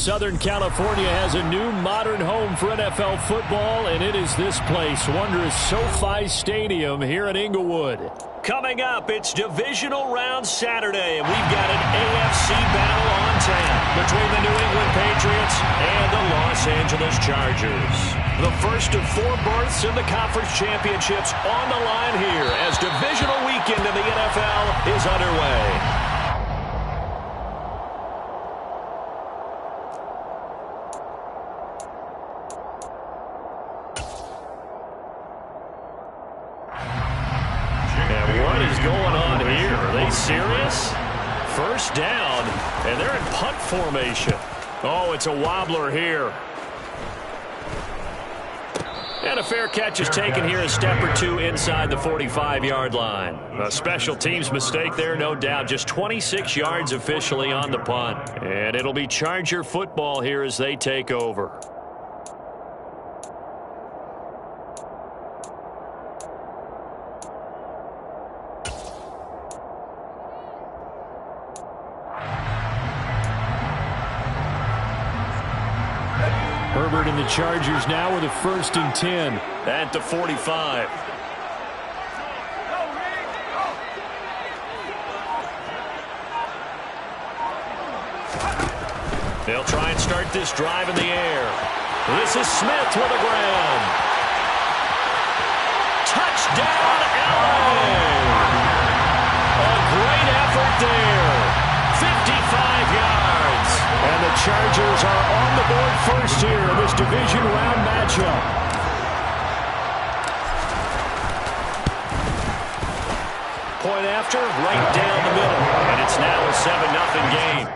Southern California has a new modern home for NFL football, and it is this place, wondrous SoFi Stadium here in Inglewood. Coming up, it's Divisional Round Saturday, and we've got an AFC battle on tap between the New England Patriots and the Los Angeles Chargers. The first of 4 berths in the conference championships on the line here as divisional weekend in the NFL is underway. Serious? First down, and they're in punt formation. Oh, it's a wobbler here. And a fair catch is taken here, a step or two inside the 45-yard line. A special teams mistake there, no doubt. Just 26 yards officially on the punt. And it'll be Charger football here as they take over. Herbert and the Chargers now with a 1st and 10 at the 45. They'll try and start this drive in the air. This is Smith with a grab. Touchdown, LA! A great effort there. 55 yards. And the Chargers are on the board first here in this division round matchup. Point after, right down the middle. And it's now a 7-0 game.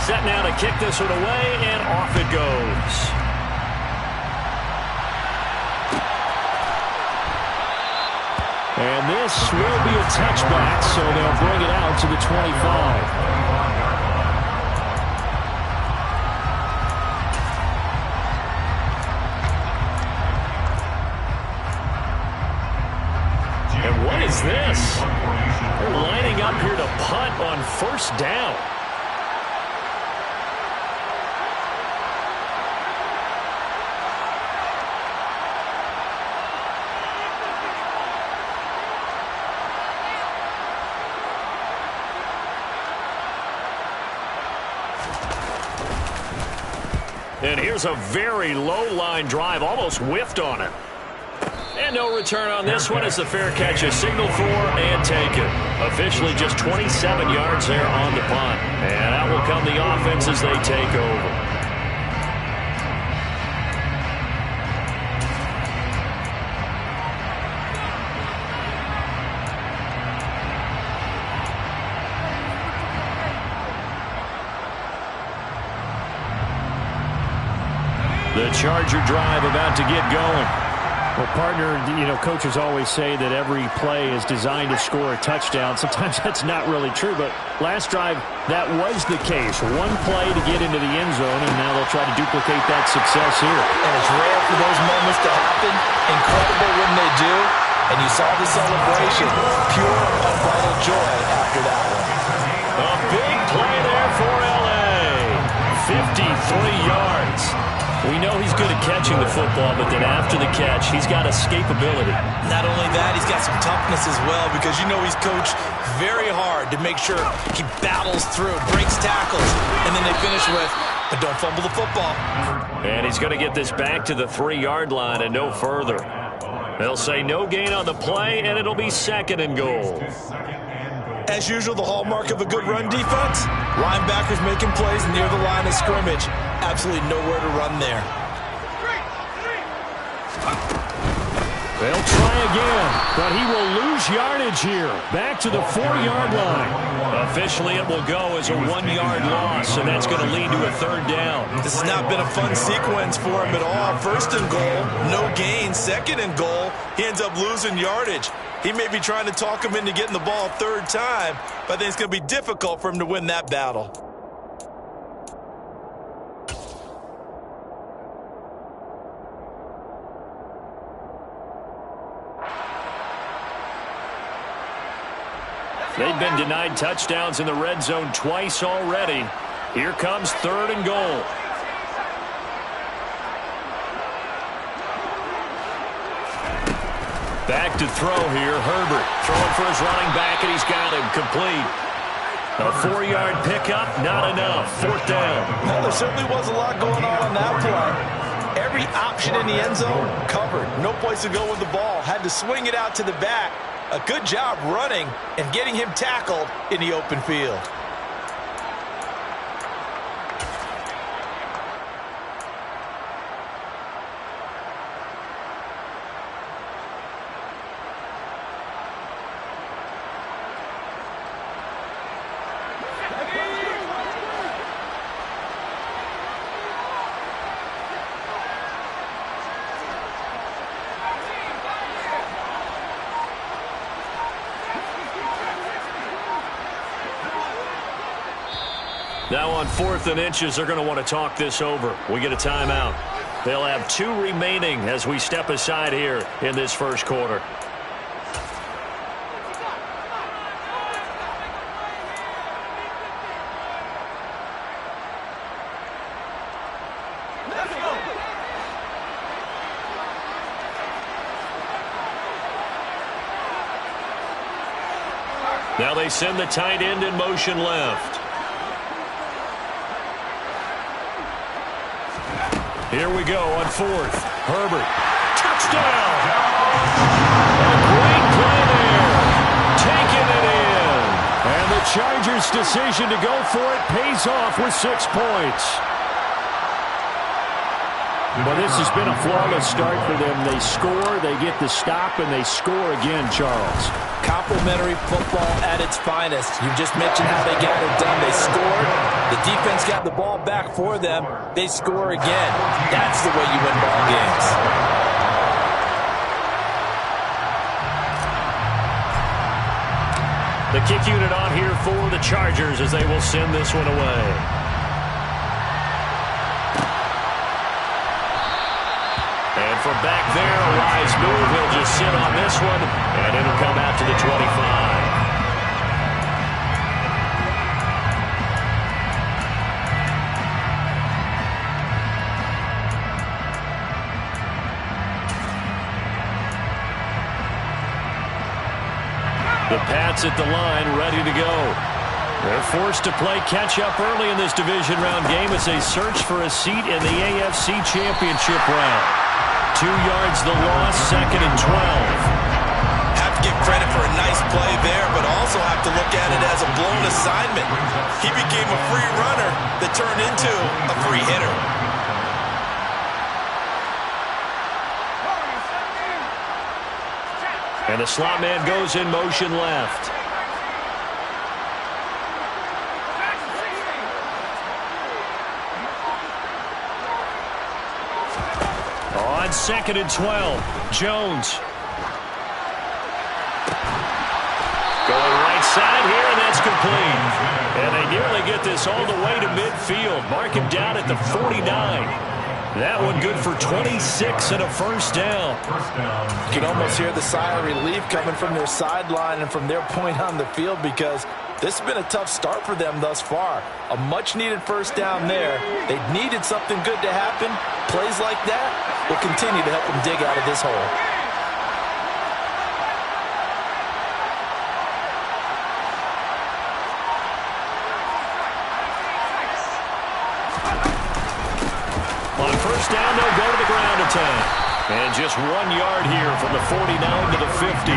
Set now to kick this one away, and off it goes. And this will be a touchback, so they'll bring it out to the 25. And what is this? They're lining up here to punt on 1st down. And here's a very low-line drive, almost whiffed on it. And no return on this one as the fair catch is signaled for and taken. Officially just 27 yards there on the punt. And out will come the offense as they take over. The Charger drive about to get going. Well, partner, coaches always say that every play is designed to score a touchdown. Sometimes that's not really true, but last drive, that was the case. One play to get into the end zone, and now they'll try to duplicate that success here. And it's rare for those moments to happen. Incredible when they do. And you saw the celebration. Pure, unbridled joy after that one. A big play there for L.A. 53 yards. We know he's good at catching the football, but then after the catch, he's got escapability. Not only that, he's got some toughness as well, because he's coached very hard to make sure he battles through, breaks tackles, and then they finish with, but don't fumble the football. And he's going to get this back to the 3-yard line and no further. They'll say no gain on the play, and it'll be 2nd and goal. As usual, the hallmark of a good run defense, linebackers making plays near the line of scrimmage. Absolutely nowhere to run there. They'll try again, but he will lose yardage here. Back to the 4-yard line. Officially, it will go as a 1-yard loss, and that's going to lead to a 3rd down. This has not been a fun sequence for him at all. 1st and goal, no gain. 2nd and goal, he ends up losing yardage. He may be trying to talk him into getting the ball 3rd time, but I think it's going to be difficult for him to win that battle. They've been denied touchdowns in the red zone twice already. Here comes 3rd and goal. Back to throw here. Herbert throwing for his running back, and he's got him complete. A 4-yard pickup, not enough. 4th down. Well, there certainly was a lot going on that play. Every option in the end zone covered. No place to go with the ball. Had to swing it out to the back. A good job running and getting him tackled in the open field. Now on 4th and inches, they're going to want to talk this over. We get a timeout. They'll have 2 remaining as we step aside here in this first quarter. Now they send the tight end in motion left. Here we go on 4th. Herbert. Touchdown! A great play there. Taking it in. And the Chargers' decision to go for it pays off with 6 points. Well, this has been a flawless start for them. They score, they get the stop, and they score again, Charles. Complimentary football at its finest. You just mentioned how they got it done. They scored. The defense got the ball back for them. They score again. That's the way you win ball games. The kick unit on here for the Chargers as they will send this one away. And from back there, a wise move. He'll just sit on this one, and it'll come out to the 25. The Pats at the line, ready to go. They're forced to play catch-up early in this division round game as they search for a seat in the AFC Championship round. 2 yards the loss, 2nd and 12. Have to give credit for a nice play there, but also have to look at it as a blown assignment. He became a free runner that turned into a free hitter. And the slot man goes in motion left. On 2nd and 12, Jones. Going right side here, and that's complete. And they nearly get this all the way to midfield. Mark him down at the 49. That one good for 26 and a first down. You can almost hear the sigh of relief coming from their sideline and from their point on the field because this has been a tough start for them thus far. A much-needed first down there. They needed something good to happen. Plays like that will continue to help them dig out of this hole. On first down, they'll go to the ground attack. And just 1 yard here from the 49 to the 50.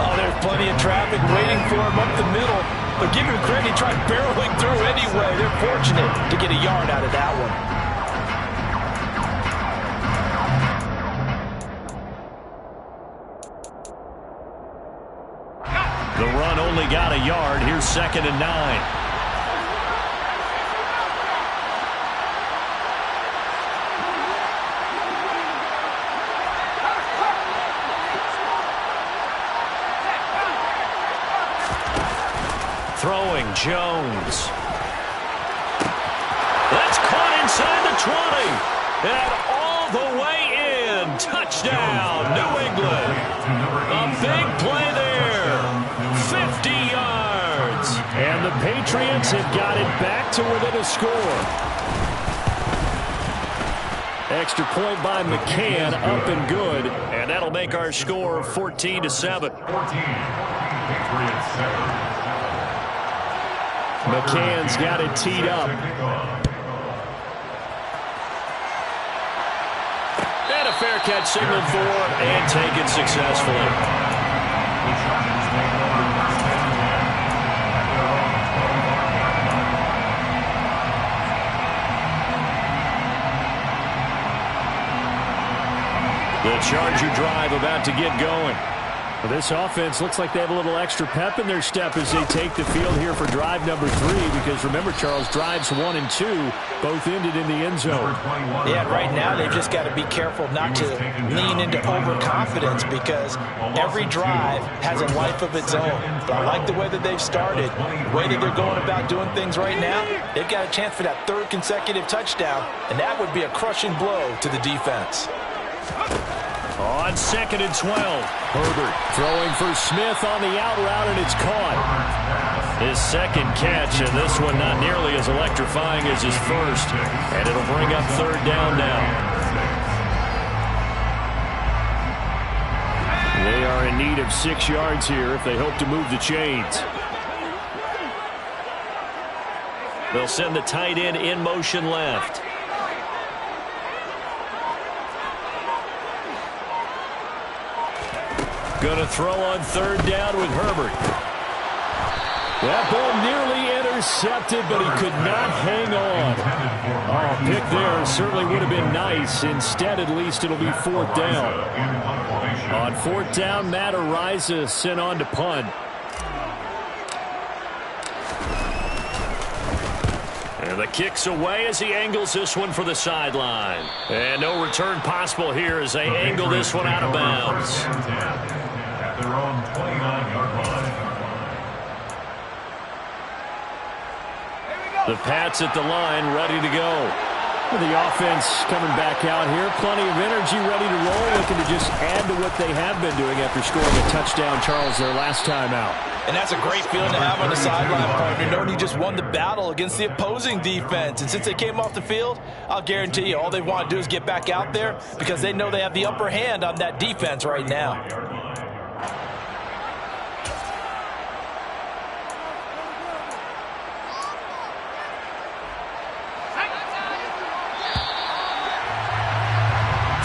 Oh, there's plenty of traffic waiting for him up the middle. But give him credit, he tried barreling through anyway. They're fortunate to get a yard out of that one. The run only got a yard. Here's 2nd and 9. Throwing, Jones. That's caught inside the 20. And all the way in. Touchdown, New England. A big play there. Patriots have got it back to within a score. Extra point by McCann, up and good. And that'll make our score 14-7. McCann's got it teed up. And a fair catch signaled for and taken successfully. The Charger drive about to get going. Well, this offense looks like they have a little extra pep in their step as they take the field here for drive number 3. Because remember, Charles, drives 1 and 2 both ended in the end zone. Yeah, right now they've just got to be careful not to lean into overconfidence because every drive has a life of its own. But I like the way that they've started, the way that they're going about doing things right now. They've got a chance for that 3rd consecutive touchdown, and that would be a crushing blow to the defense. On 2nd and 12, Herbert throwing for Smith on the out route, and it's caught. His 2nd catch, and this one not nearly as electrifying as his first. And it'll bring up 3rd down now. They are in need of 6 yards here if they hope to move the chains. They'll send the tight end in motion left. Going to throw on 3rd down with Herbert. That ball nearly intercepted, but he could not hang on. Oh, pick there certainly would have been nice. Instead, at least it'll be 4th down. On 4th down, Matt Araiza sent on to punt. And the kick's away as he angles this one for the sideline. And no return possible here as they angle this one out of bounds. Their own 29-yard line. The Pats at the line, ready to go. The offense coming back out here. Plenty of energy, ready to roll. Looking to just add to what they have been doing after scoring a touchdown, Charles, their last time out. And that's a great feeling to have on the sideline, partner, knowing you just won the battle against the opposing defense. And since they came off the field, I'll guarantee you all they want to do is get back out there because they know they have the upper hand on that defense right now.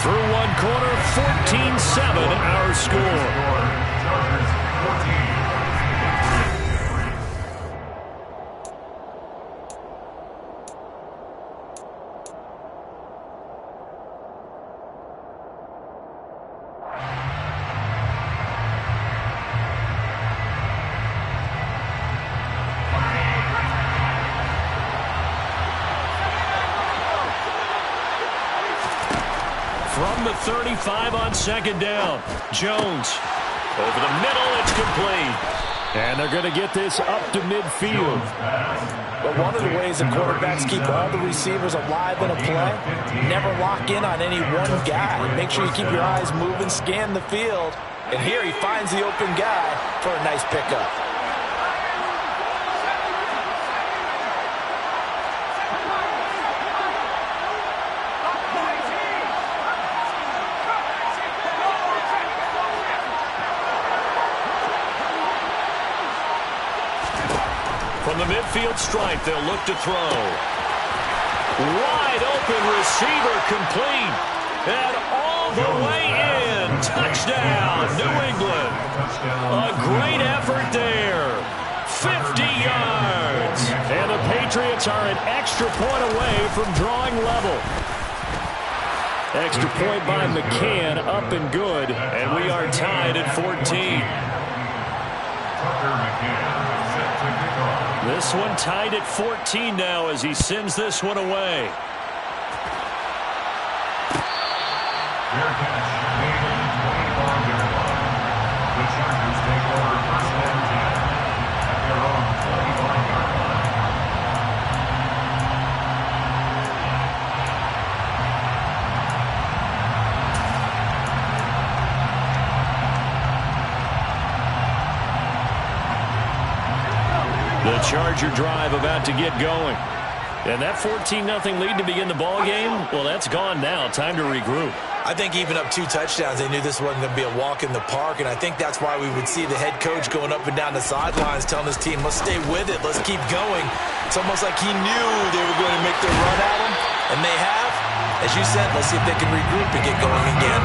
Through one quarter, 14-7, our score. From the 35 on 2nd down. Jones over the middle. It's complete. And they're going to get this up to midfield. But one of the ways that quarterbacks keep all the receivers alive in a play, never lock in on any one guy. Make sure you keep your eyes moving, scan the field. And here he finds the open guy for a nice pickup. From the midfield stripe, they'll look to throw. Wide open receiver complete. And all the way in. Touchdown, New England. A great effort there. 50 yards. And the Patriots are an extra point away from drawing level. Extra point by McCann, up and good. And we are tied at 14. This one tied at 14 now as he sends this one away. Fair catch made at the 25-yard line. The Chargers take over 1st and 10 at their own 25-yard line. The Charger drive about to get going. And that 14-0 lead to begin the ball game, well, that's gone now. Time to regroup. I think even up 2 touchdowns, they knew this wasn't going to be a walk in the park, and I think that's why we would see the head coach going up and down the sidelines telling his team, let's stay with it, let's keep going. It's almost like he knew they were going to make their run at him, and they have. As you said, let's see if they can regroup and get going again.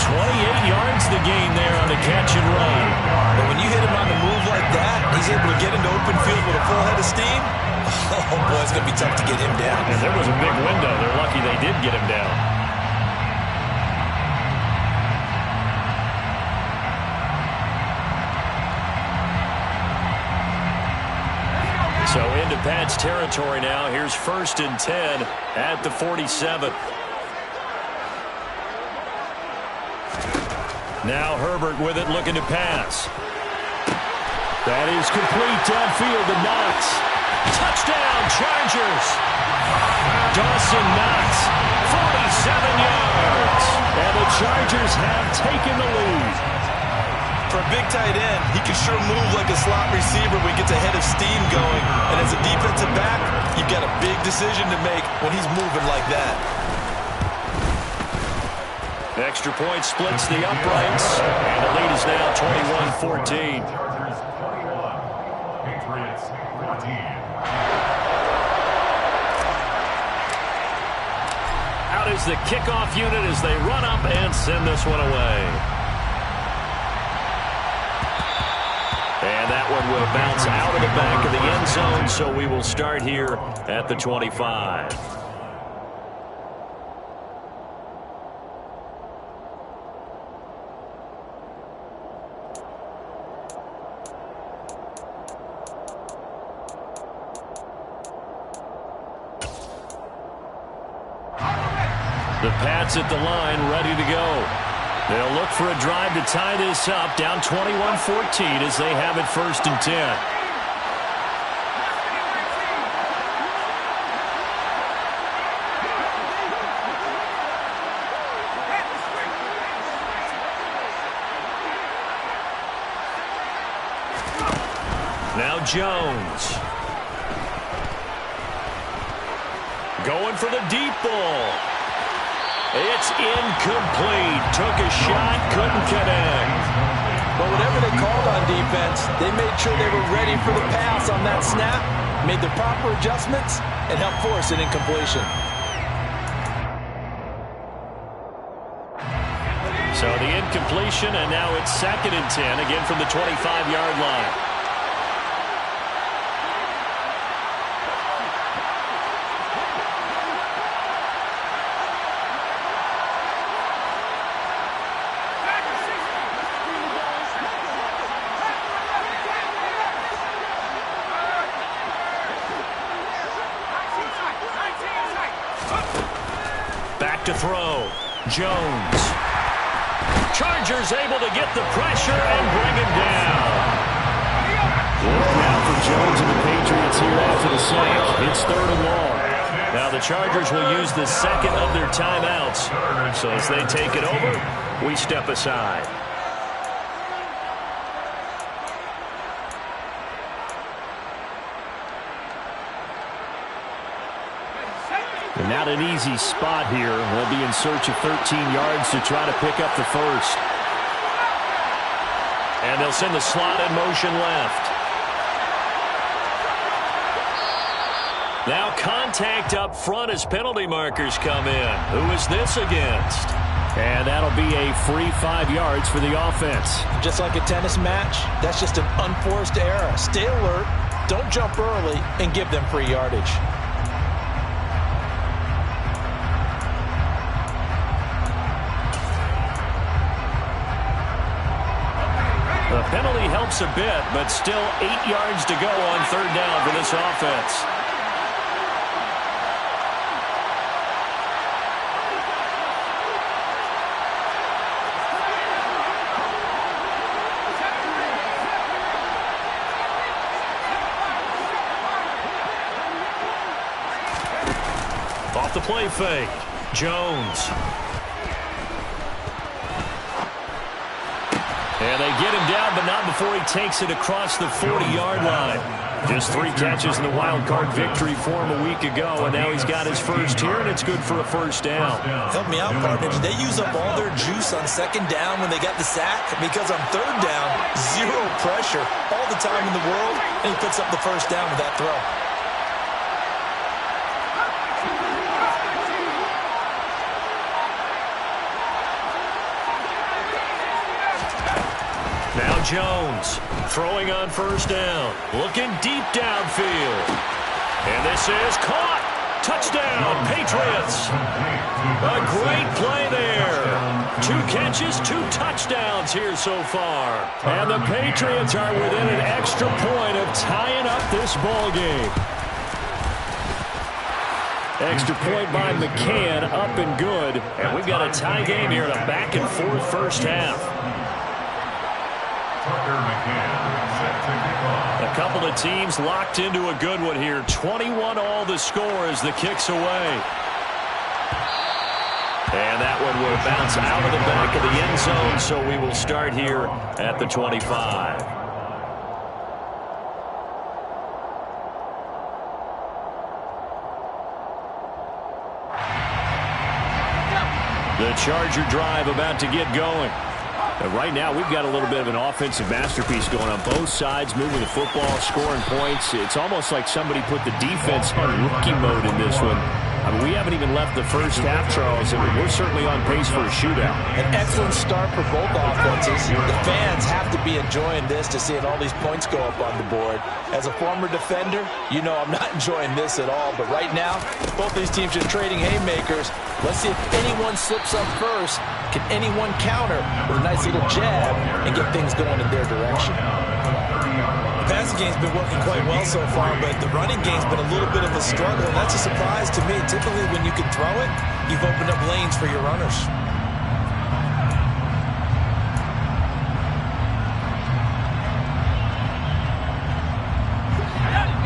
28 yards the gain there on the catch and run. But when you hit him on the move like that, he's able to get into open field with a full head of steam. Oh, boy, it's going to be tough to get him down. And there was a big window. They're lucky they did get him down. So into Pat's territory now. Here's 1st and 10 at the 47. Now Herbert with it, looking to pass. That is complete downfield to Knox. Touchdown, Chargers. Dawson Knox, 47 yards. And the Chargers have taken the lead. For a big tight end, he can sure move like a slot receiver when he gets a head of steam going. And as a defensive back, you've got a big decision to make when he's moving like that. Extra point splits the uprights. And the lead is now 21-14. Out is the kickoff unit as they run up and send this one away. And that one will bounce out of the back of the end zone, so we will start here at the 25. The Pats at the line, ready to go. They'll look for a drive to tie this up, down 21-14 as they have it 1st and 10. Now Jones. Going for the deep ball. It's incomplete. Took a shot, couldn't connect. But whatever they called on defense, they made sure they were ready for the pass on that snap, made the proper adjustments, and helped force an incompletion. So the incompletion, and now it's 2nd and 10, again from the 25-yard line. To throw. Jones. Chargers able to get the pressure and bring him down. Now for Jones and the Patriots here after the sack. It's 3rd and long. Now the Chargers will use the 2nd of their timeouts. So as they take it over, we step aside. Not an easy spot here. They'll be in search of 13 yards to try to pick up the 1st. And they'll send the slot in motion left. Now contact up front as penalty markers come in. Who is this against? And that'll be a free 5 yards for the offense. Just like a tennis match, that's just an unforced error. Stay alert, don't jump early, and give them free yardage. The penalty helps a bit, but still 8 yards to go on 3rd down for this offense. Off the play fake, Jones. And they get him down, but not before he takes it across the 40-yard line. Just 3 catches in the wild card victory for him a week ago, and now he's got his first here, and it's good for a first down. Help me out, partner. Did they use up all their juice on second down when they got the sack? Because on third down, 0 pressure, all the time in the world, and he picks up the first down with that throw. Now Jones throwing on first down, looking deep downfield. And this is caught. Touchdown, Patriots. A great play there. 2 catches, 2 touchdowns here so far. And the Patriots are within an extra point of tying up this ball game. Extra point by McCann, up and good. And we've got a tie game here in a back-and-forth first half. A couple of teams locked into a good one here. 21 all the score as the kick's away. And that one will bounce out of the back of the end zone, so we will start here at the 25. The Charger drive about to get going. Right now, we've got a little bit of an offensive masterpiece going on both sides, moving the football, scoring points. It's almost like somebody put the defense on rookie mode in this one. I mean, we haven't even left the first half, Charles, and we're certainly on pace for a shootout. An excellent start for both offenses. The fans have to be enjoying this to seeing all these points go up on the board. As a former defender, you know I'm not enjoying this at all. But right now, both these teams are trading haymakers. Let's see if anyone slips up first. Can anyone counter with a nice little jab and get things going in their direction? The passing game's been working quite well so far, but the running game's been a little bit of a struggle, and that's a surprise to me. Typically, when you can throw it, you've opened up lanes for your runners.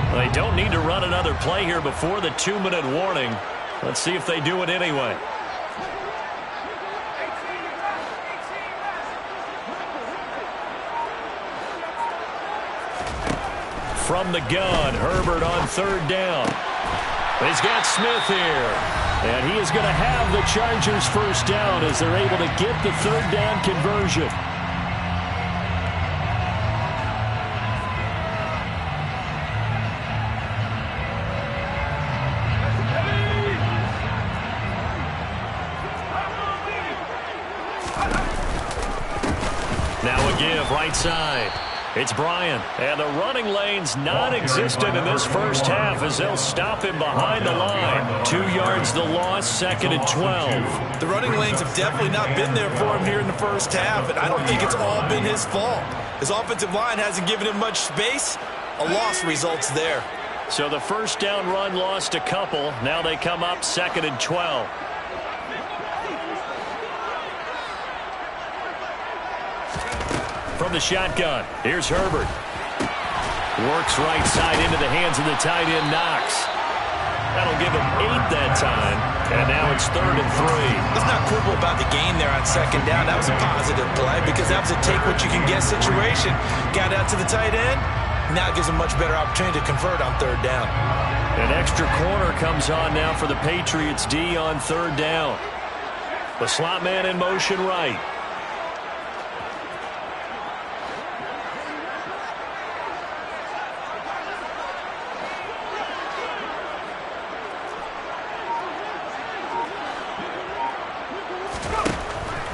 Well, they don't need to run another play here before the 2-minute warning. Let's see if they do it anyway. From the gun, Herbert on third down. He's got Smith here. And he is going to have the Chargers first down as they're able to get the third down conversion. Now a give right side. It's Bryant, and the running lane's non-existent in this first half as they'll stop him behind the line. 2 yards the loss, 2nd and 12. The running lanes have definitely not been there for him here in the first half, and I don't think it's all been his fault. His offensive line hasn't given him much space. A loss results there. So the first down run lost a couple. Now they come up 2nd and 12. From the shotgun, here's Herbert. Works right side into the hands of the tight end, Knox. That'll give him 8 that time. And now it's 3rd and 3. Let's not quibble about the gain there on second down. That was a positive play because that was a take-what-you-can-get situation. Got out to the tight end. Now it gives him much better opportunity to convert on third down. An extra corner comes on now for the Patriots D on third down. The slot man in motion right.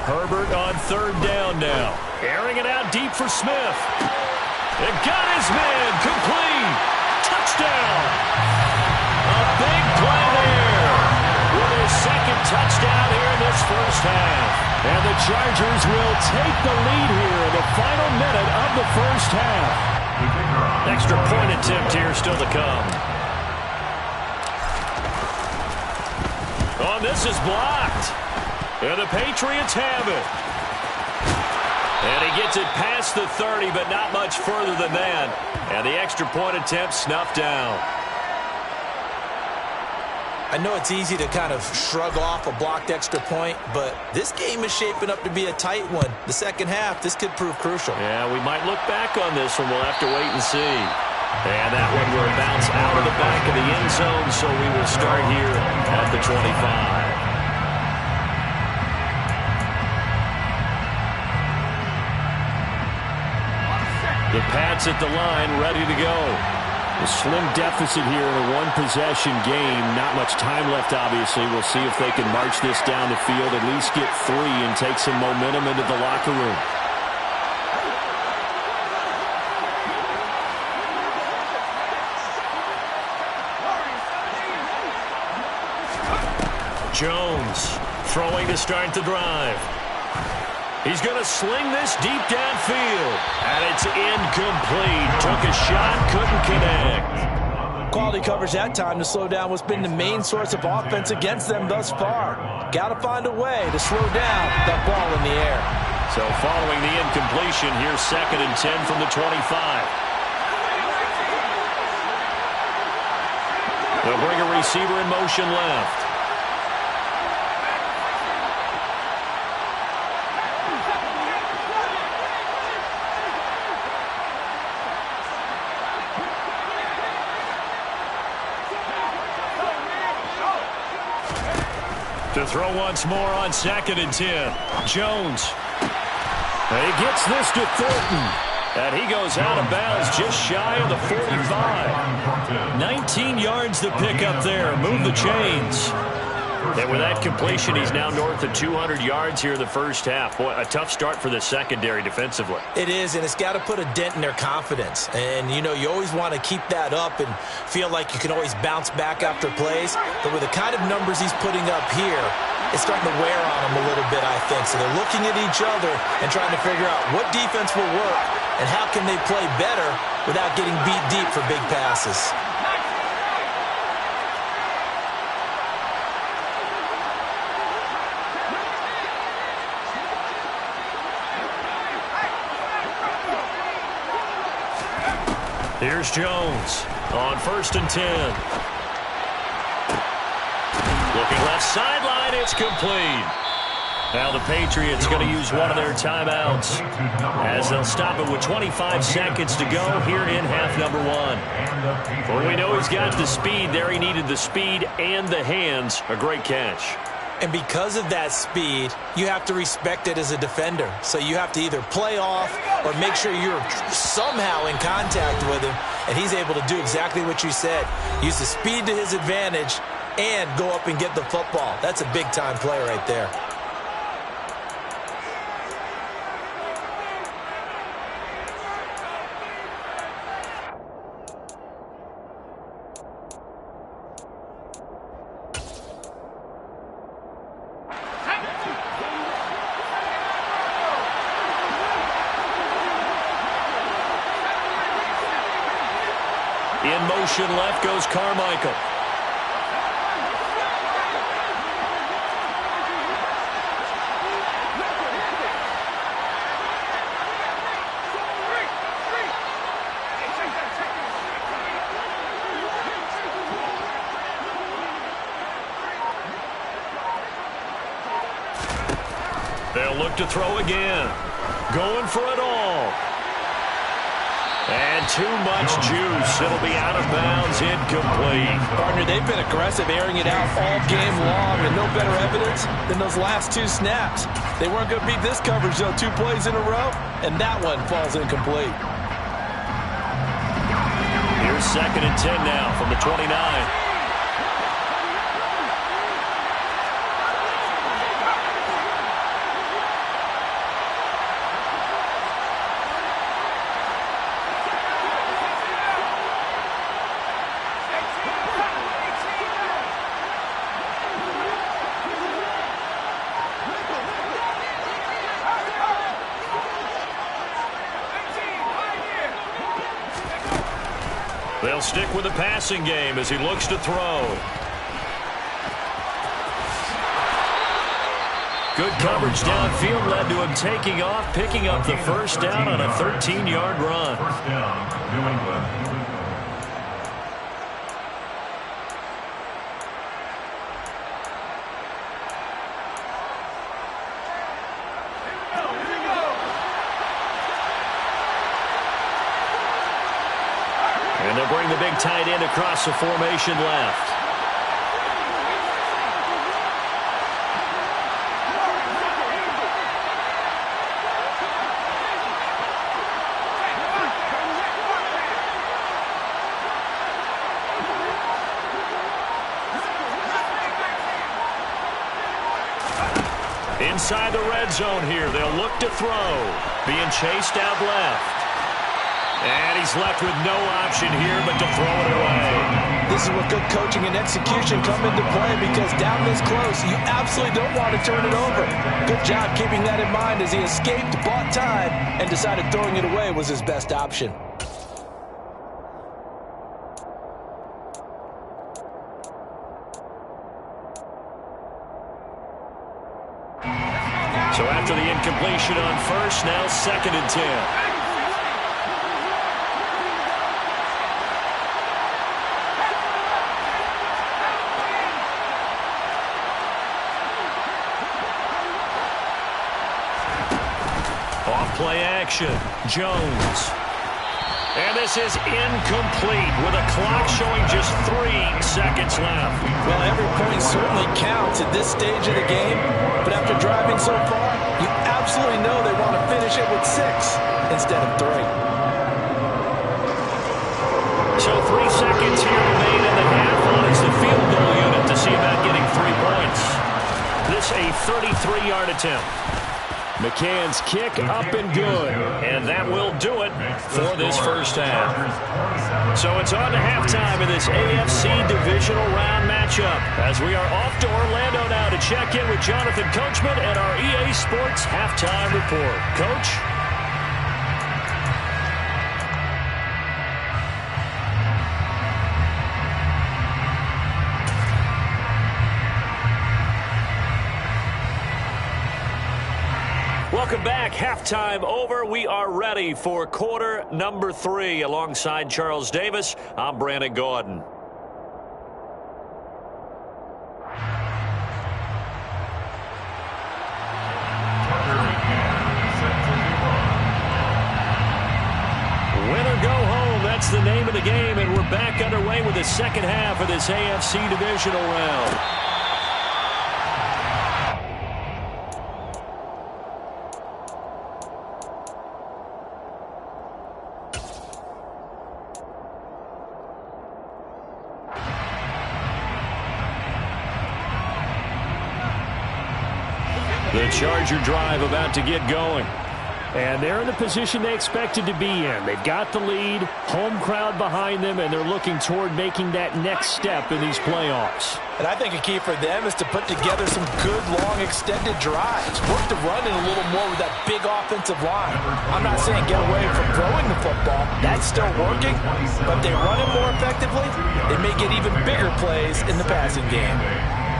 Herbert on third down now. Airing it out deep for Smith. It got his man. Complete. Touchdown. A big play there. With his 2nd touchdown here in this first half. And the Chargers will take the lead here in the final minute of the first half. Extra point attempt here still to come. Oh, this is blocked. And the Patriots have it. And he gets it past the 30, but not much further than that. And the extra point attempt snuffed down. I know it's easy to kind of shrug off a blocked extra point, but this game is shaping up to be a tight one. The second half, this could prove crucial. Yeah, we might look back on this one. We'll have to wait and see. And that one will bounce out of the back of the end zone, so we will start here at the 25. The Pats at the line, ready to go. A slim deficit here in a one-possession game. Not much time left, obviously. We'll see if they can march this down the field, at least get 3, and take some momentum into the locker room. Jones throwing to start the drive. He's going to sling this deep downfield. And it's incomplete. Took a shot, couldn't connect. Quality coverage that time to slow down what's been the main source of offense against them thus far. Got to find a way to slow down that ball in the air. So following the incompletion, here's 2nd and 10 from the 25. They'll bring a receiver in motion left. To throw once more on 2nd and 10. Jones. He gets this to Thornton. And he goes out of bounds just shy of the 45. 19 yards to pick up there. Move the chains. And with that completion, he's now north of 200 yards here in the first half. Boy, a tough start for the secondary defensively. It is, and it's got to put a dent in their confidence. And, you know, you always want to keep that up and feel like you can always bounce back after plays. But with the kind of numbers he's putting up here, it's starting to wear on them a little bit, I think. So they're looking at each other and trying to figure out what defense will work and how can they play better without getting beat deep for big passes. Here's Jones on 1st and 10. Looking left sideline, it's complete. Now the Patriots going to use one of their timeouts as they'll stop it with 25 seconds to go here in half number 1. Well, we know he's got the speed there. He needed the speed and the hands. A great catch. And because of that speed, you have to respect it as a defender. So you have to either play off or make sure you're somehow in contact with him. And he's able to do exactly what you said. Use the speed to his advantage and go up and get the football. That's a big-time play right there. In motion left goes Carmichael. They'll look to throw again. Going for it all. And too much juice. It'll be out of bounds, incomplete. Partner, they've been aggressive, airing it out all game long, and no better evidence than those last 2 snaps. They weren't going to beat this coverage, though, 2 plays in a row, and that one falls incomplete. Here's 2nd and 10 now from the 29. They'll stick with the passing game as he looks to throw. Good coverage downfield led to him taking off, picking up the first down on a 13-yard run. First down, New England. the big tight end across the formation left. Inside the red zone here. They'll look to throw. Being chased out left. And he's left with no option here but to throw it away. This is where good coaching and execution come into play, because down this close, you absolutely don't want to turn it over. Good job keeping that in mind as he escaped, bought time, and decided throwing it away was his best option. So after the incompletion on first, now 2nd and 10. Off-play action. Jones. And this is incomplete with a clock showing just 3 seconds left. Well, every point certainly counts at this stage of the game, but after driving so far, you absolutely know they want to finish it with 6 instead of 3. So 3 seconds here remain in the half on as the field goal unit to see about getting 3 points. This a 33-yard attempt. McCann's kick up and good, and that will do it for this first half. So it's on to halftime in this AFC divisional round matchup as we are off to Orlando now to check in with Jonathan Coachman and our EA Sports halftime report. Coach? Welcome back. Halftime over. We are ready for quarter number 3. Alongside Charles Davis, I'm Brandon Gordon. Win or go home, that's the name of the game, and we're back underway with the second half of this AFC divisional round. The Charger drive about to get going. And they're in the position they expected to be in. They've got the lead, home crowd behind them, and they're looking toward making that next step in these playoffs. And I think a key for them is to put together some good, long, extended drives. Work the run in a little more with that big offensive line. I'm not saying get away from throwing the football. That's still working. But if they run it more effectively, they may get even bigger plays in the passing game.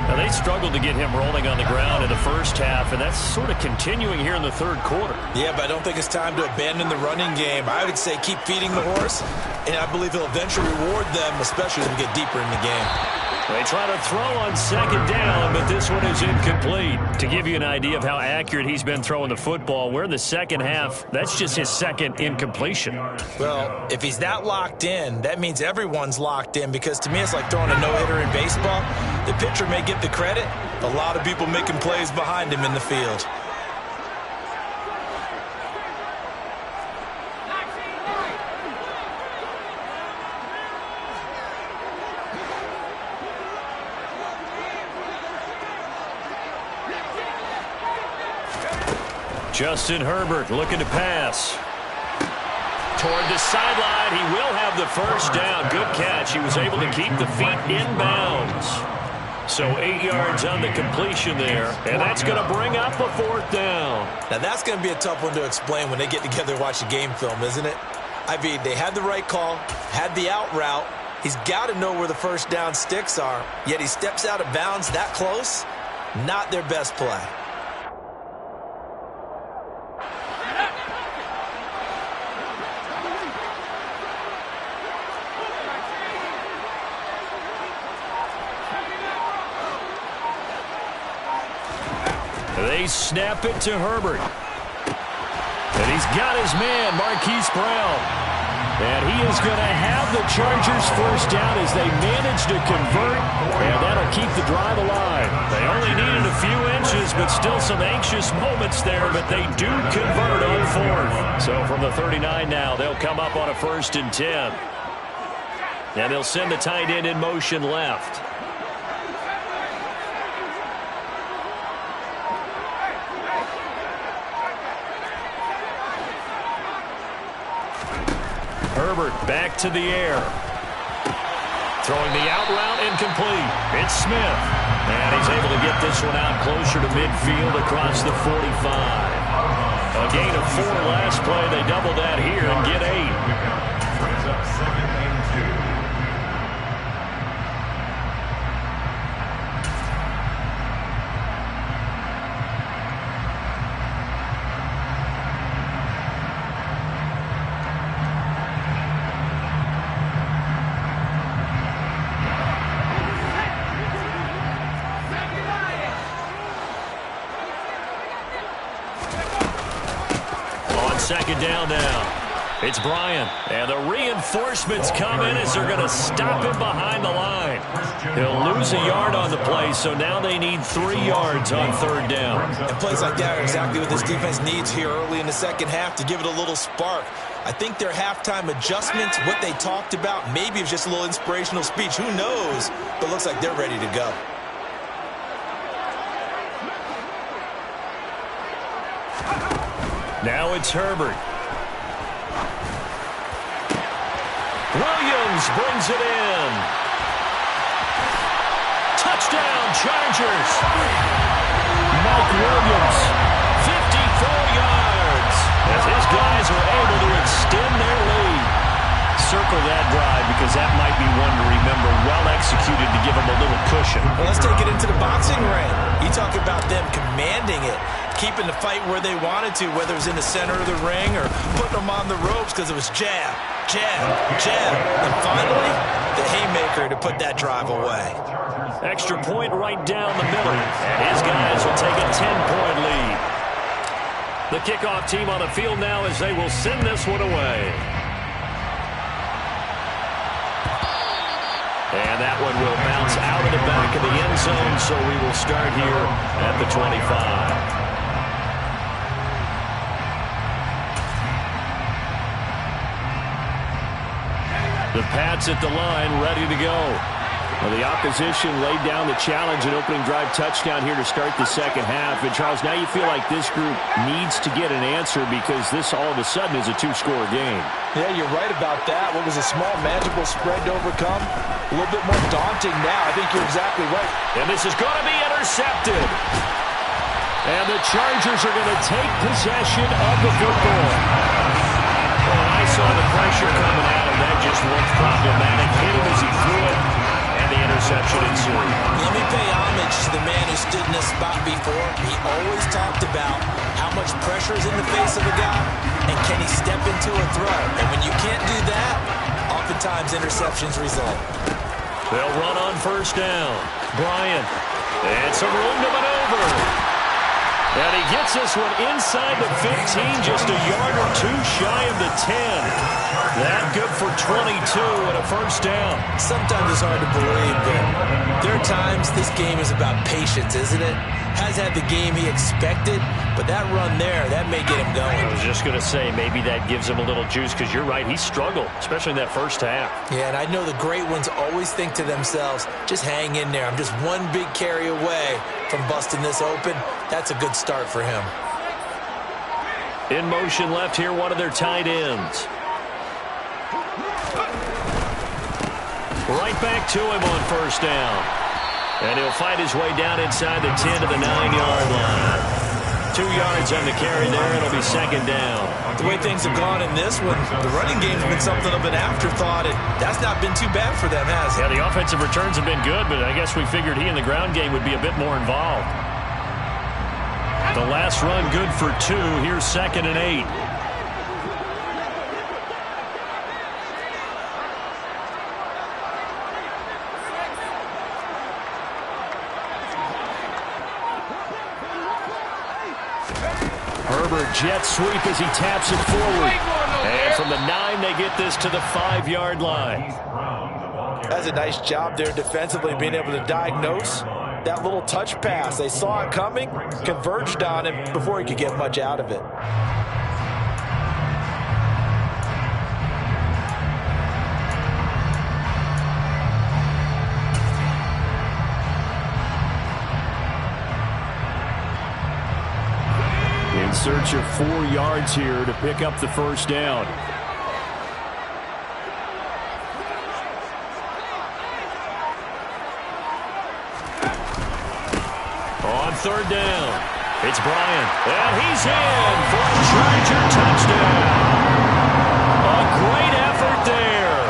Now, they struggled to get him rolling on the ground in the first half, and that's sort of continuing here in the third quarter. Yeah, but I don't think it's time to abandon the running game. I would say keep feeding the horse, and I believe he'll eventually reward them, especially as we get deeper in the game. They try to throw on second down, but this one is incomplete. To give you an idea of how accurate he's been throwing the football, we're in the second half. That's just his second incompletion. Well, if he's that locked in, that means everyone's locked in, because to me it's like throwing a no-hitter in baseball. The pitcher may get the credit. A lot of people making plays behind him in the field. Justin Herbert looking to pass. Toward the sideline, he will have the first down. Good catch. He was able to keep the feet in bounds. So 8 yards on the completion there, and that's going to bring up a fourth down. Now that's going to be a tough one to explain when they get together and watch the game film, isn't it? I mean, they had the right call, had the out route. He's got to know where the first down sticks are, yet he steps out of bounds that close. Not their best play. They snap it to Herbert. And he's got his man, Marquise Brown. And he is going to have the Chargers first down as they manage to convert, and that'll keep the drive alive. They only needed a few inches, but still some anxious moments there, but they do convert on fourth. So from the 39 now, they'll come up on a 1st and 10. And they'll send the tight end in motion left. Herbert back to the air. Throwing the out route incomplete. It's Smith. And he's able to get this one out closer to midfield across the 45. A gain of 4 last play. They double that here and get 8. Brings up 2nd and 2. Second down now. It's Bryant. And the reinforcements come in as they're going to stop him behind the line. He'll lose a yard on the play, so now they need 3 yards on 3rd down. And plays like that are exactly what this defense needs here early in the second half to give it a little spark. I think their halftime adjustments, what they talked about, maybe it's just a little inspirational speech. Who knows? But looks like they're ready to go. Now it's Herbert. Williams brings it in. Touchdown, Chargers. Mike Williams, 54 yards. As his guys are able to extend their lead. Circle that drive because that might be one to remember. Well executed to give them a little cushion. Well, let's take it into the boxing ring. You talk about them commanding it, keeping the fight where they wanted to, whether it was in the center of the ring or putting them on the ropes because it was jab, jab, jab. And finally, the haymaker to put that drive away. Extra point right down the middle. And his guys will take a 10-point lead. The kickoff team on the field now as they will send this one away. And that one will bounce out of the back of the end zone, so we will start here at the 25. The Pats at the line, ready to go. Well, the opposition laid down the challenge, an opening drive touchdown here to start the second half. And, Charles, now you feel like this group needs to get an answer because this all of a sudden is a 2-score game. Yeah, you're right about that. What was a small, manageable spread to overcome? A little bit more daunting now. I think you're exactly right. And this is going to be intercepted. And the Chargers are going to take possession of the football. Well, I saw the pressure coming at him. That just looked problematic. Hit him as he threw it. And the interception ensued. Let me pay homage to the man who stood in this spot before. He always talked about how much pressure is in the face of a guy and can he step into a throw. And when you can't do that, oftentimes interceptions result. They'll run on 1st down. Bryant. And some room to maneuver. And he gets this one inside the 15, just a yard or 2 shy of the 10. That good for 22 and a 1st down. Sometimes it's hard to believe, but there are times this game is about patience, isn't it? Has had the game he expected, but that run there, that may get him going. I was just going to say, maybe that gives him a little juice because you're right, he struggled, especially in that first half. Yeah, and I know the great ones always think to themselves, just hang in there. I'm just one big carry away from busting this open. That's a good start for him. In motion left here, one of their tight ends. Right back to him on 1st down. And he'll fight his way down inside the 10 to the 9-yard line. 2 yards on the carry there. It'll be 2nd down. The way things have gone in this one, the running game's been something of an afterthought, and that's not been too bad for them, has it? Yeah, the offensive returns have been good, but I guess we figured he in the ground game would be a bit more involved. The last run good for 2. Here's 2nd and 8. Herbert jet sweep as he taps it forward. And from the 9 time they get this to the 5-yard line. That's a nice job there defensively, being able to diagnose that little touch pass. They saw it coming, converged on him before he could get much out of it. In search of 4 yards here to pick up the first down. On third down, it's Bryant, and he's in for a Charger touchdown. A great effort there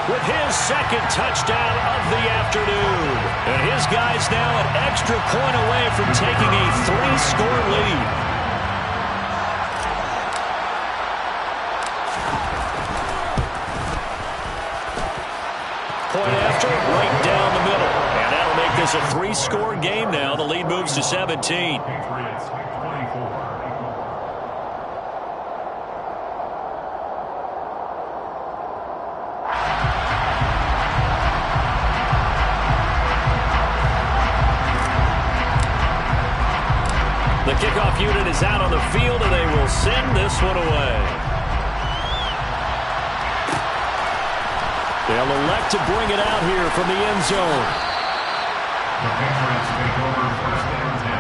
with his second touchdown of the afternoon. And his guys now an extra point away from taking a 3-score lead. Point after, right down the middle. And that'll make this a 3-score game now. The lead moves to 17. The kickoff unit is out on the field, and they will send this one away. They'll elect to bring it out here from the end zone. The Patriots take over first and 10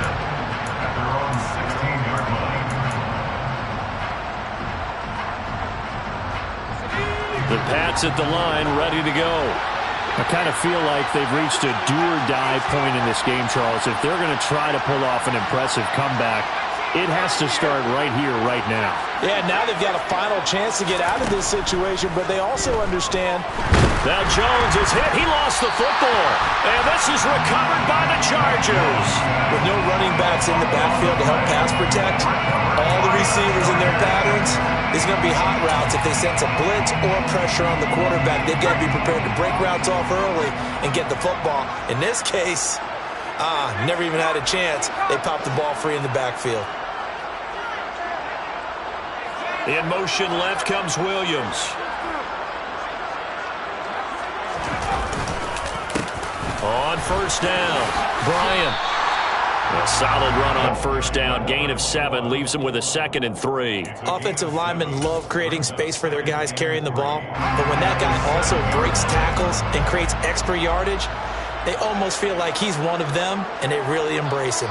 at their own 16-yard line. The Pats at the line, ready to go. I kind of feel like they've reached a do-or-die point in this game, Charles. If they're going to try to pull off an impressive comeback, it has to start right here, right now. Yeah, now they've got a final chance to get out of this situation, but they also understand. Now Jones is hit. He lost the football. And this is recovered by the Chargers. With no running backs in the backfield to help pass protect, all the receivers in their patterns, it's going to be hot routes. If they sense a blitz or pressure on the quarterback, they've got to be prepared to break routes off early and get the football. In this case, never even had a chance. They popped the ball free in the backfield. In motion left comes Williams. On first down, Bryant. A solid run on first down. Gain of 7 leaves them with a 2nd and 3. Offensive linemen love creating space for their guys carrying the ball. But when that guy also breaks tackles and creates extra yardage, they almost feel like he's one of them, and they really embrace him.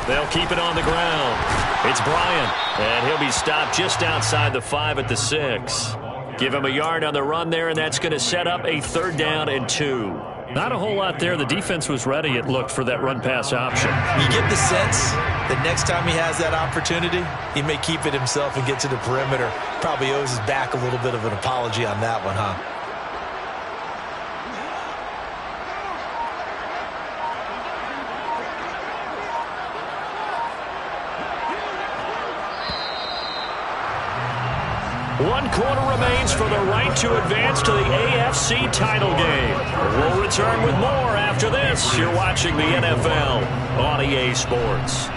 They'll keep it on the ground. It's Bryant, and he'll be stopped just outside the 5 at the 6. Give him a yard on the run there, and that's going to set up a 3rd down and 2. Not a whole lot there. The defense was ready, it looked, for that run-pass option. You get the sense that next time he has that opportunity, he may keep it himself and get to the perimeter. Probably owes his back a little bit of an apology on that one, huh? One quarter remains for the right to advance to the AFC title game. We'll return with more after this. You're watching the NFL on EA Sports.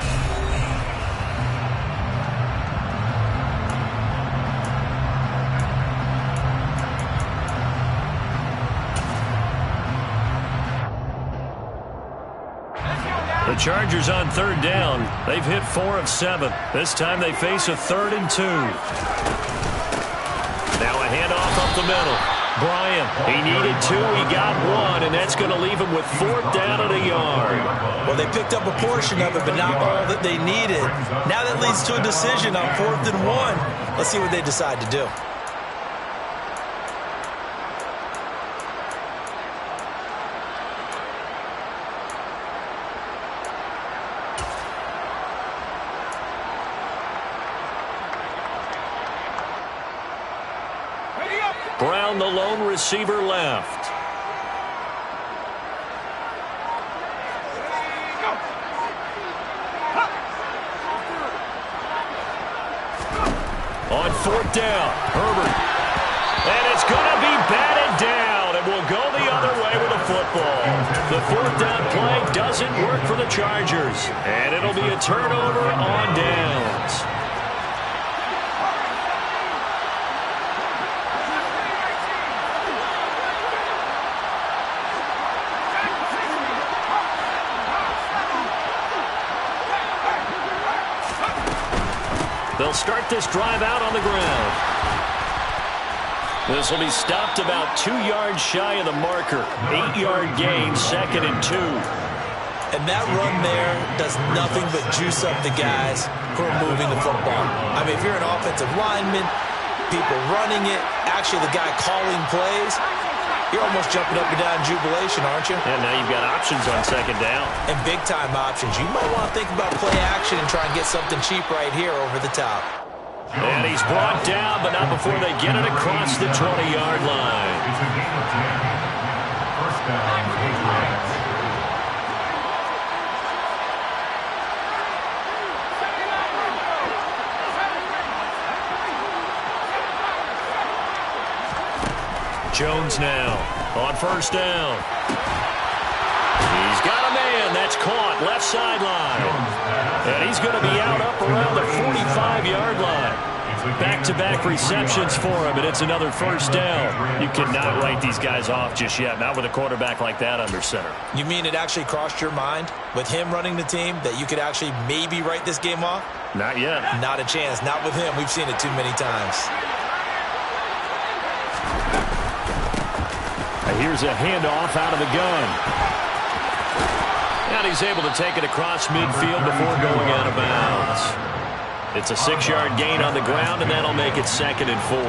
The Chargers on 3rd down. They've hit 4 of 7. This time they face a 3rd and 2. Now a handoff up the middle. Bryant, he needed 2, he got 1, and that's going to leave him with 4th down and a yard. Well, they picked up a portion of it, but not all that they needed. Now that leads to a decision on 4th and 1. Let's see what they decide to do. Brown, the lone receiver, left. On 4th down, Herbert. And it's going to be batted down, and will go the other way with the football. The 4th down play doesn't work for the Chargers. And it'll be a turnover on downs. They'll start this drive out on the ground. This will be stopped about 2 yards shy of the marker. 8-yard gain, 2nd and 2. And that run there does nothing but juice up the guys who are moving the football. I mean, if you're an offensive lineman, people running it, actually the guy calling plays, you're almost jumping up and down in jubilation, aren't you? And now you've got options on 2nd down. And big-time options. You might want to think about play action and try and get something cheap right here over the top. And he's brought down, but not before they get it across the 20-yard line. It's a gain of 10. First down, Patriots. Jones now on 1st down. He's got a man. That's caught left sideline. And he's going to be out up around the 45-yard line. Back-to-back receptions for him, and it's another 1st down. You cannot write these guys off just yet, not with a quarterback like that under center. You mean it actually crossed your mind with him running the team that you could actually maybe write this game off? Not yet. Not a chance. Not with him. We've seen it too many times. Here's a handoff out of the gun. And he's able to take it across midfield before going out of bounds. It's a 6-yard gain on the ground, and that'll make it 2nd and 4.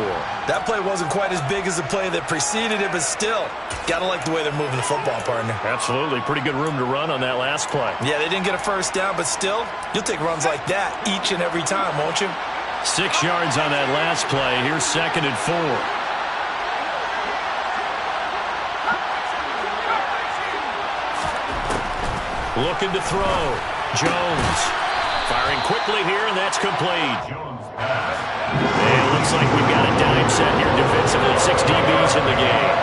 That play wasn't quite as big as the play that preceded it, but still, gotta like the way they're moving the football, partner. Absolutely. Pretty good room to run on that last play. Yeah, they didn't get a 1st down, but still, you'll take runs like that each and every time, won't you? 6 yards on that last play. Here's 2nd and 4. Looking to throw. Jones firing quickly here, and that's complete. And it looks like we've got a dime set here defensively. 6 DBs in the game.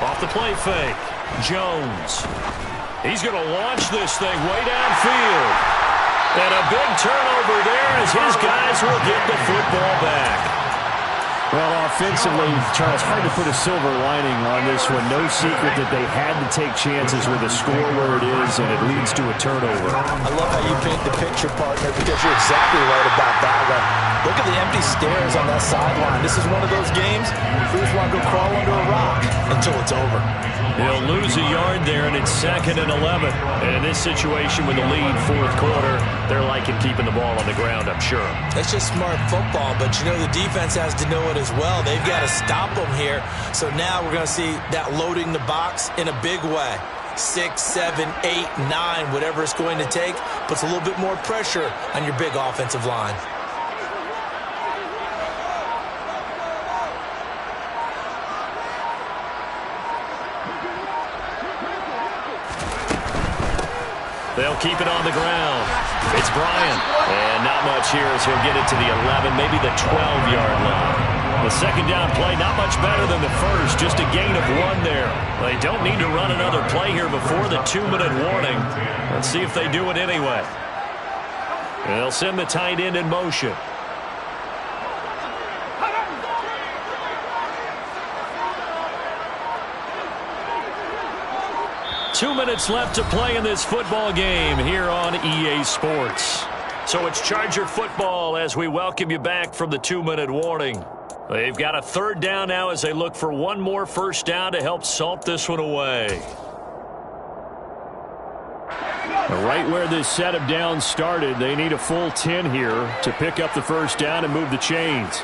Off the play fake. Jones. He's going to launch this thing way downfield. And a big turnover there as his guys will get the football back. Well, offensively, Charles, hard to put a silver lining on this one. No secret that they had to take chances with a score where it is, and it leads to a turnover. I love how you paint the picture, partner, because you're exactly right about that one. Look at the empty stares on that sideline. This is one of those games where you just want to go crawl under a rock until it's over. He'll lose a yard there, and it's 2nd and 11. And in this situation with the lead, 4th quarter, they're liking keeping the ball on the ground, I'm sure. It's just smart football, but you know the defense has to know it as well. They've got to stop them here. So now we're going to see that loading the box in a big way. 6, 7, 8, 9, whatever it's going to take, puts a little bit more pressure on your big offensive line. They'll keep it on the ground. It's Bryant. And not much here as he'll get it to the 11, maybe the 12-yard line. The 2nd down play, not much better than the first, just a gain of 1 there. They don't need to run another play here before the 2-minute warning. Let's see if they do it anyway. They'll send the tight end in motion. Two minutes left to play in this football game here on EA Sports. So it's Charger football as we welcome you back from the 2-minute warning. They've got a 3rd down now as they look for one more 1st down to help salt this one away. Right where this set of downs started, they need a full 10 here to pick up the 1st down and move the chains.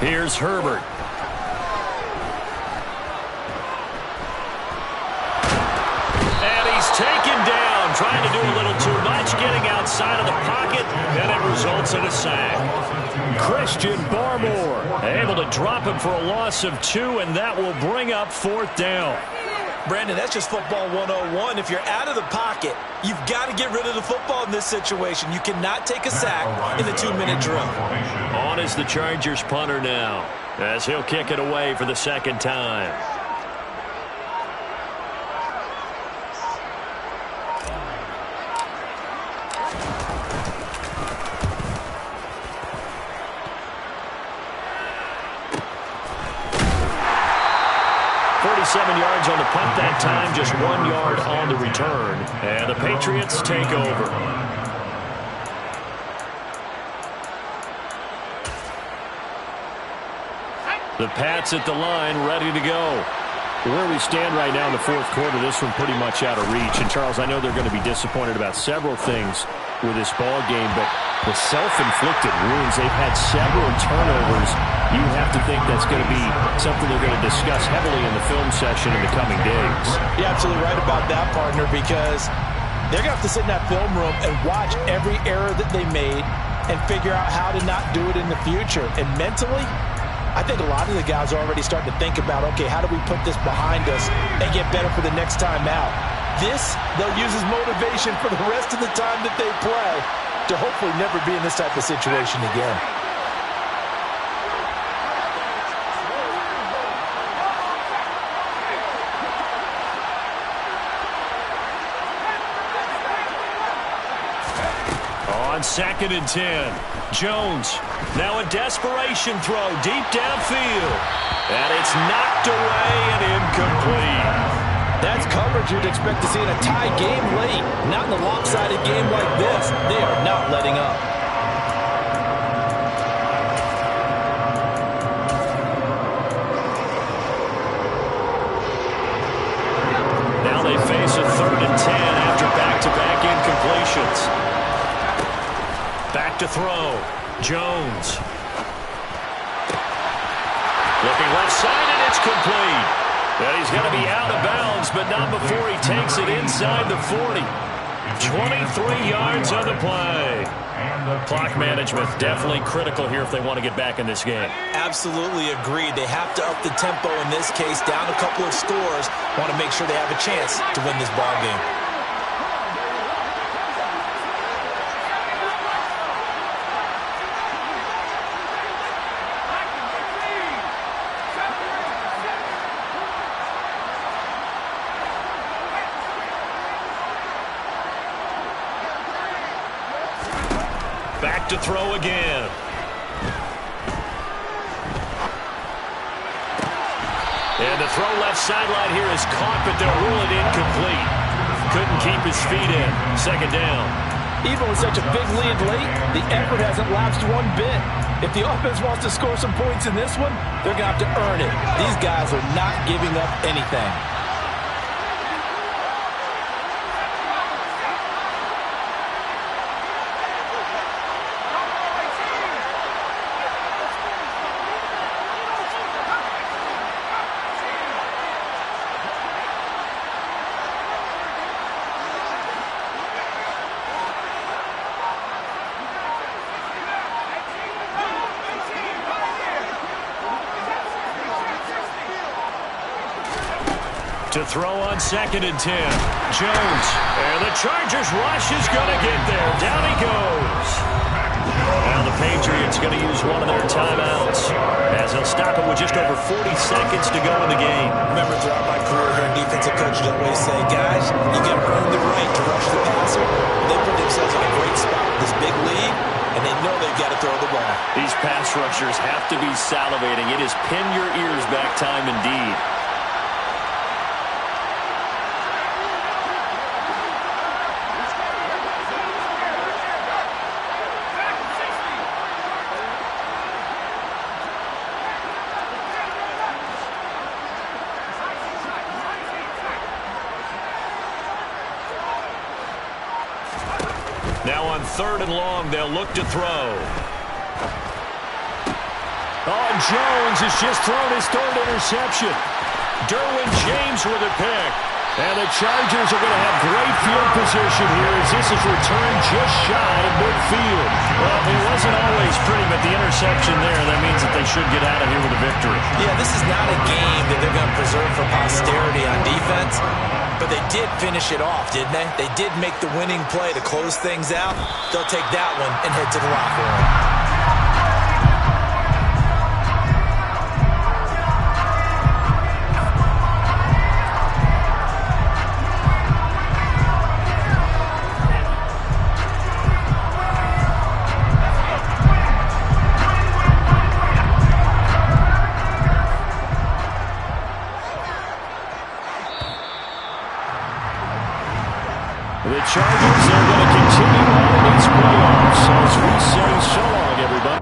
Here's Herbert. And he's taken down, trying to do a little little too much, getting outside of the pocket, and it results in a sack. Christian Barmore able to drop him for a loss of 2, and that will bring up 4th down. Brandon, that's just football 101. If you're out of the pocket, you've got to get rid of the football in this situation. You cannot take a sack in the 2-minute drill. On is the Chargers punter now, as he'll kick it away for the 2nd time. Yards on the punt that time, just 1 yard on the return. And the Patriots take over. The Pats at the line, ready to go. Where we stand right now in the 4th quarter, this one pretty much out of reach. And, Charles, I know they're going to be disappointed about several things with this ball game, but the self-inflicted wounds, they've had several turnovers. You have to think that's going to be something they're going to discuss heavily in the film session in the coming days. You're absolutely right about that, partner, because they're going to have to sit in that film room and watch every error that they made and figure out how to not do it in the future. And mentally, I think a lot of the guys are already starting to think about, okay, how do we put this behind us and get better for the next time out? This, they'll use as motivation for the rest of the time that they play to hopefully never be in this type of situation again. On 2nd and 10, Jones, now a desperation throw deep downfield. And it's knocked away and incomplete. That's coverage you'd expect to see in a tie game late. Not in a lopsided game like this. They are not letting up. Now they face a 3rd and 10 after back-to-back incompletions. Back to throw. Jones. Looking left side, and it's complete. And he's going to be out of bounds, but not before he takes it inside the 40. 23 yards on the play. Clock management definitely critical here if they want to get back in this game. Absolutely agreed. They have to up the tempo in this case, down a couple of scores. Want to make sure they have a chance to win this ball game. Back to throw again. And the throw left sideline here is caught, but they'll rule it incomplete. Couldn't keep his feet in. 2nd down. Even with such a big lead late, the effort hasn't lapsed one bit. If the offense wants to score some points in this one, they're going to have to earn it. These guys are not giving up anything. To throw on 2nd and 10. Jones. And the Chargers rush is going to get there. Down he goes. Now the Patriots going to use one of their timeouts as they'll stop it with just over 40 seconds to go in the game. Remember, throughout my career here in defensive coaches always say, guys, you got to earn the right to rush the passer. They put themselves in a great spot with this big lead, and they know they've got to throw the ball. These pass rushers have to be salivating. It is pin your ears back time indeed. Now on 3rd and long, they'll look to throw. Oh, Jones has just thrown his 3rd interception. Derwin James with a pick. And the Chargers are going to have great field position here as this is returned just shy of midfield. Well, it wasn't always pretty, but the interception there, that means that they should get out of here with a victory. Yeah, this is not a game that they're going to preserve for posterity on defense, but they did finish it off, didn't they? They did make the winning play to close things out. They'll take that one and head to the locker room. The Chargers are going to continue on in these playoffs as we say so long, everybody.